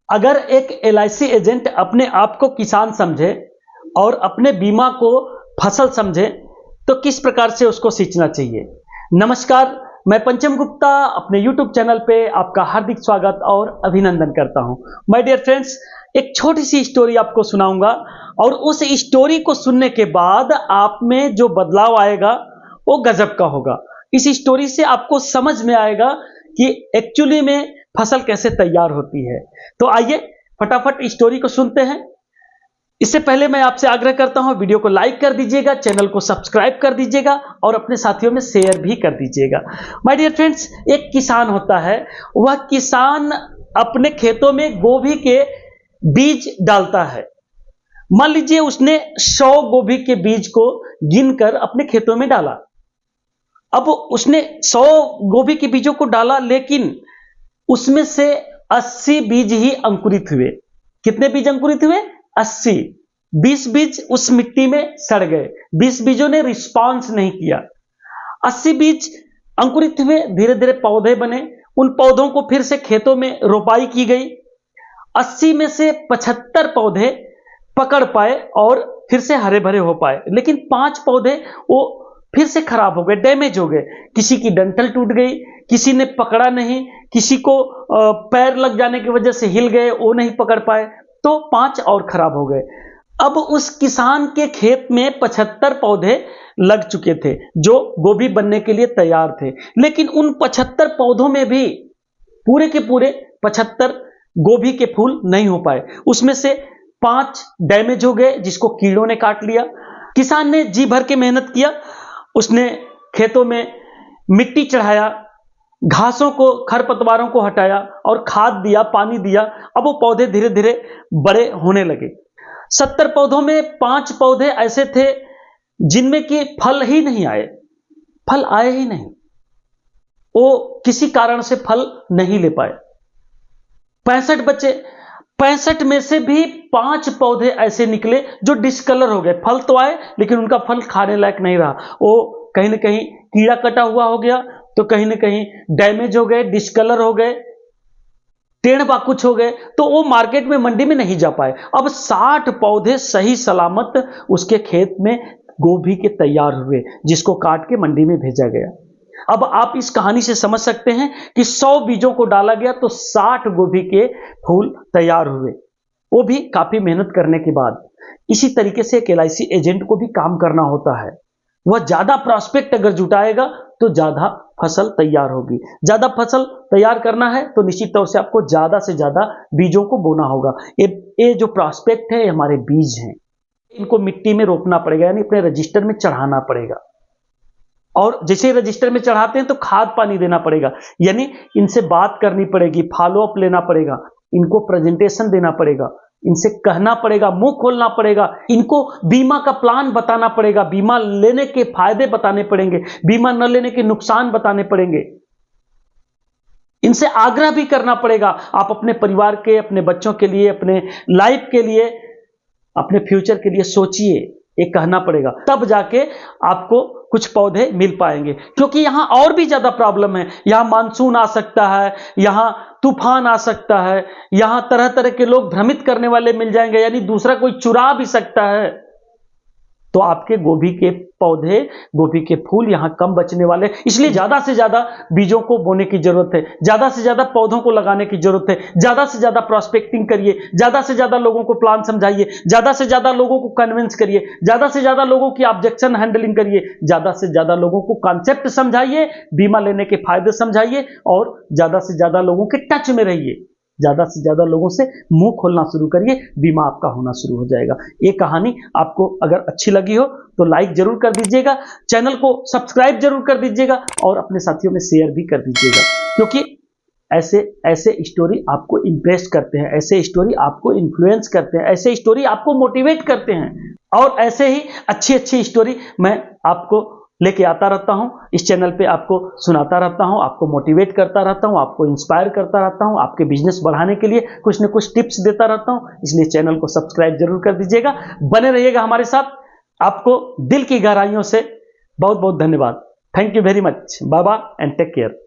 अगर एक LIC agent अपने आप को किसान समझे और अपने बीमा को फसल समझे तो किस प्रकार से उसको सींचना चाहिए। नमस्कार, मैं पंचम गुप्ता अपने YouTube चैनल पे आपका हार्दिक स्वागत और अभिनंदन करता हूं। माय डियर फ्रेंड्स, एक छोटी सी स्टोरी आपको सुनाऊंगा और उस स्टोरी को सुनने के बाद आप में जो बदलाव आएगा वो गजब का होगा। इस स्टोरी से आपको समझ में आएगा कि एक्चुअली में फसल कैसे तैयार होती है। तो आइए फटाफट स्टोरी को सुनते हैं। इससे पहले मैं आपसे आग्रह करता हूं, वीडियो को लाइक कर दीजिएगा, चैनल को सब्सक्राइब कर दीजिएगा और अपने साथियों में शेयर भी कर दीजिएगा। माय डियर फ्रेंड्स, एक किसान होता है। वह किसान अपने खेतों में गोभी के बीज डालता है। मान लीजिए उसने 100 गोभी के बीज को गिनकर अपने खेतों में डाला। अब उसने 100 गोभी के बीजों को डाला, लेकिन उसमें से 80 बीज ही अंकुरित हुए। कितने बीज अंकुरित हुए? 80। 20 बीज उस मिट्टी में सड़ गए। 20 बीजों ने रिस्पांस नहीं किया। 80 बीज अंकुरित हुए, धीरे धीरे पौधे बने। उन पौधों को फिर से खेतों में रोपाई की गई। 80 में से 75 पौधे पकड़ पाए और फिर से हरे भरे हो पाए, लेकिन 5 पौधे वो फिर से खराब हो गए, डैमेज हो गए। किसी की डंठल टूट गई, किसी ने पकड़ा नहीं, किसी को पैर लग जाने की वजह से हिल गए, वो नहीं पकड़ पाए, तो 5 और खराब हो गए। अब उस किसान के खेत में 75 पौधे लग चुके थे जो गोभी बनने के लिए तैयार थे, लेकिन उन 75 पौधों में भी पूरे के पूरे 75 गोभी के फूल नहीं हो पाए। उसमें से 5 डैमेज हो गए, जिसको कीड़ों ने काट लिया। किसान ने जी भर के मेहनत किया। उसने खेतों में मिट्टी चढ़ाया, घासों को, खरपतवारों को हटाया और खाद दिया, पानी दिया। अब वो पौधे धीरे धीरे बड़े होने लगे। 70 पौधों में 5 पौधे ऐसे थे जिनमें कि फल ही नहीं आए, फल आए ही नहीं। वो किसी कारण से फल नहीं ले पाए। 65 बचे। 65 में से भी 5 पौधे ऐसे निकले जो डिस्कलर हो गए। फल तो आए, लेकिन उनका फल खाने लायक नहीं रहा। वो कहीं ना कहीं कीड़ा कटा हुआ हो गया, तो कहीं ना कहीं डैमेज हो गए, डिस्कलर हो गए, टेढ़ बाकुच हो गए, तो वो मार्केट में, मंडी में नहीं जा पाए। अब 60 पौधे सही सलामत उसके खेत में गोभी के तैयार हुए, जिसको काट के मंडी में भेजा गया। अब आप इस कहानी से समझ सकते हैं कि 100 बीजों को डाला गया तो 60 गोभी के फूल तैयार हुए, वो भी काफी मेहनत करने के बाद। इसी तरीके से एक LIC एजेंट को भी काम करना होता है। वह ज्यादा प्रॉस्पेक्ट अगर जुटाएगा तो ज्यादा फसल तैयार होगी। ज्यादा फसल तैयार करना है तो निश्चित तौर से आपको ज्यादा से ज्यादा बीजों को बोना होगा। ये जो प्रॉस्पेक्ट है, हमारे बीज हैं, इनको मिट्टी में रोपना पड़ेगा, यानी अपने रजिस्टर में चढ़ाना पड़ेगा। और जैसे रजिस्टर में चढ़ाते हैं तो खाद पानी देना पड़ेगा, यानी इनसे बात करनी पड़ेगी, फॉलो अप लेना पड़ेगा, इनको प्रेजेंटेशन देना पड़ेगा, इनसे कहना पड़ेगा, मुंह खोलना पड़ेगा, इनको बीमा का प्लान बताना पड़ेगा, बीमा लेने के फायदे बताने पड़ेंगे, बीमा न लेने के नुकसान बताने पड़ेंगे। इनसे आग्रह भी करना पड़ेगा, आप अपने परिवार के, अपने बच्चों के लिए, अपने लाइफ के लिए, अपने फ्यूचर के लिए सोचिए। ये कहना पड़ेगा, तब जाके आपको कुछ पौधे मिल पाएंगे। क्योंकि यहां और भी ज्यादा प्रॉब्लम है। यहां मानसून आ सकता है, यहां तूफान आ सकता है, यहां तरह तरह के लोग भ्रमित करने वाले मिल जाएंगे, यानी दूसरा कोई चुरा भी सकता है। तो आपके गोभी के पौधे, गोभी के फूल यहां कम बचने वाले। इसलिए ज्यादा से ज्यादा बीजों को बोने की जरूरत है, ज्यादा से ज्यादा पौधों को लगाने की जरूरत है, ज्यादा से ज्यादा प्रॉस्पेक्टिंग करिए, ज्यादा से ज्यादा लोगों को प्लान समझाइए, ज्यादा से ज्यादा लोगों को कन्विंस करिए, ज्यादा से ज्यादा लोगों की ऑब्जेक्शन हैंडलिंग करिए, ज्यादा से ज्यादा लोगों को कॉन्सेप्ट समझाइए, बीमा लेने के फायदे समझाइए और ज्यादा से ज्यादा लोगों के टच में रहिए। ज्यादा से ज्यादा लोगों से मुंह खोलना शुरू करिए, बीमा आपका होना शुरू हो जाएगा। ये कहानी आपको अगर अच्छी लगी हो तो लाइक जरूर कर दीजिएगा, चैनल को सब्सक्राइब जरूर कर दीजिएगा और अपने साथियों में शेयर भी कर दीजिएगा। क्योंकि ऐसे ऐसे स्टोरी आपको इंप्रेस करते हैं, ऐसे स्टोरी आपको इन्फ्लुएंस करते हैं, ऐसे स्टोरी आपको मोटिवेट करते हैं। और ऐसे ही अच्छी अच्छी स्टोरी मैं आपको लेके आता रहता हूं, इस चैनल पे आपको सुनाता रहता हूं, आपको मोटिवेट करता रहता हूं, आपको इंस्पायर करता रहता हूं, आपके बिजनेस बढ़ाने के लिए कुछ न कुछ टिप्स देता रहता हूं। इसलिए चैनल को सब्सक्राइब जरूर कर दीजिएगा, बने रहिएगा हमारे साथ। आपको दिल की गहराइयों से बहुत बहुत धन्यवाद। Thank you very much. Bye bye and take care.